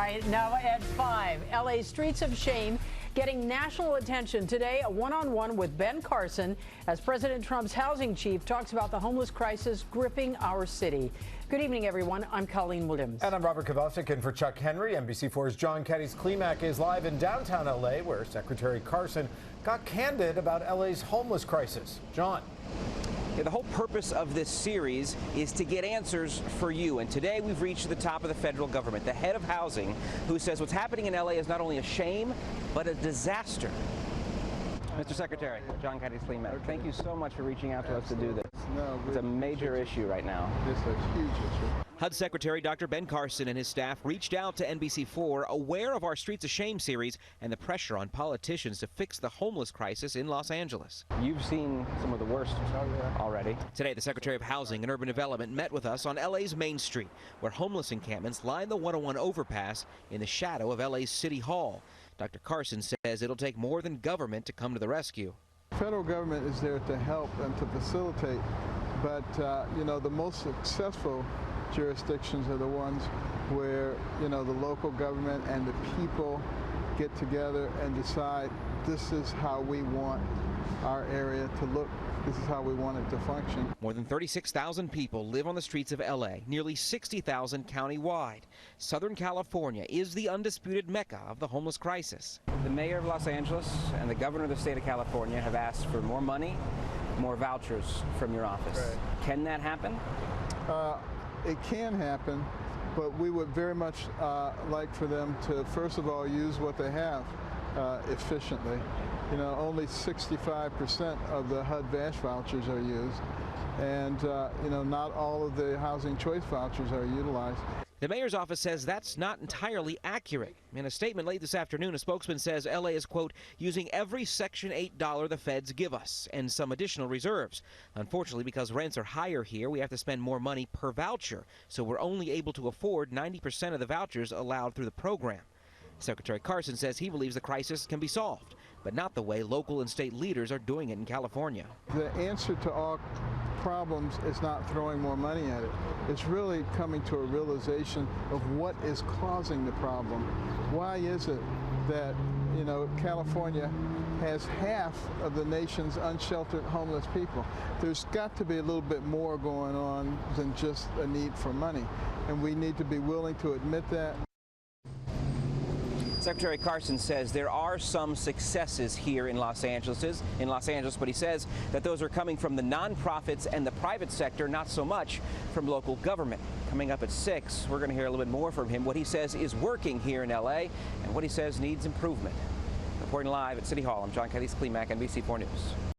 right, now at 5, LA's streets of shame getting national attention. Today, a one-on-one with Ben Carson as President Trump's housing chief talks about the homeless crisis gripping our city. Good evening, everyone. I'm Colleen Williams. And I'm Robert Kovacik in for Chuck Henry. NBC4's Cádiz Klemack is live in downtown LA, where Secretary Carson got candid about LA's homeless crisis. John. Yeah, the whole purpose of this series is to get answers for you. And today we've reached the top of the federal government, the head of housing, who says what's happening in LA is not only a shame, but a disaster. Mr. Secretary, Cádiz Klemack, thank you so much for reaching out to us to do this. No, it's a major issue right now. It's a huge issue. HUD Secretary Dr. Ben Carson and his staff reached out to NBC4, aware of our Streets of Shame series and the pressure on politicians to fix the homeless crisis in Los Angeles. You've seen some of the worst already. Today, the Secretary of Housing and Urban Development met with us on LA's Main Street, where homeless encampments line the 101 overpass in the shadow of LA's City Hall. Dr. Carson says it'll take more than government to come to the rescue. Federal government is there to help and to facilitate, but you know, the most successful jurisdictions are the ones where, you know, the local government and the people get together and decide this is how we want our area to look. This is how we want it to function. More than 36,000 people live on the streets of LA, nearly 60,000 countywide. Southern California is the undisputed mecca of the homeless crisis. The mayor of Los Angeles and the governor of the state of California have asked for more money, more vouchers from your office. Right. Can that happen? It can happen, but we would very much like for them to, first of all, use what they have efficiently. You know, only 65% of the HUD vouchers are used, and you know, not all of the housing choice vouchers are utilized. The mayor's office says that's not entirely accurate. In a statement late this afternoon, a spokesman says LA is, quote, using every Section 8 dollar the feds give us and some additional reserves. Unfortunately, because rents are higher here, we have to spend more money per voucher, so we're only able to afford 90% of the vouchers allowed through the program. Secretary Carson says he believes the crisis can be solved, but not the way local and state leaders are doing it in California. The answer to all problems is not throwing more money at it. It's really coming to a realization of what is causing the problem. Why is it that, you know, California has half of the nation's unsheltered homeless people? There's got to be a little bit more going on than just a need for money, and we need to be willing to admit that. Secretary Carson says there are some successes here in Los Angeles, but he says that those are coming from the nonprofits and the private sector, not so much from local government. Coming up at 6, we're going to hear a little bit more from him, what he says is working here in LA and what he says needs improvement. Reporting live at City Hall, I'm Cádiz Klemack, NBC4 News.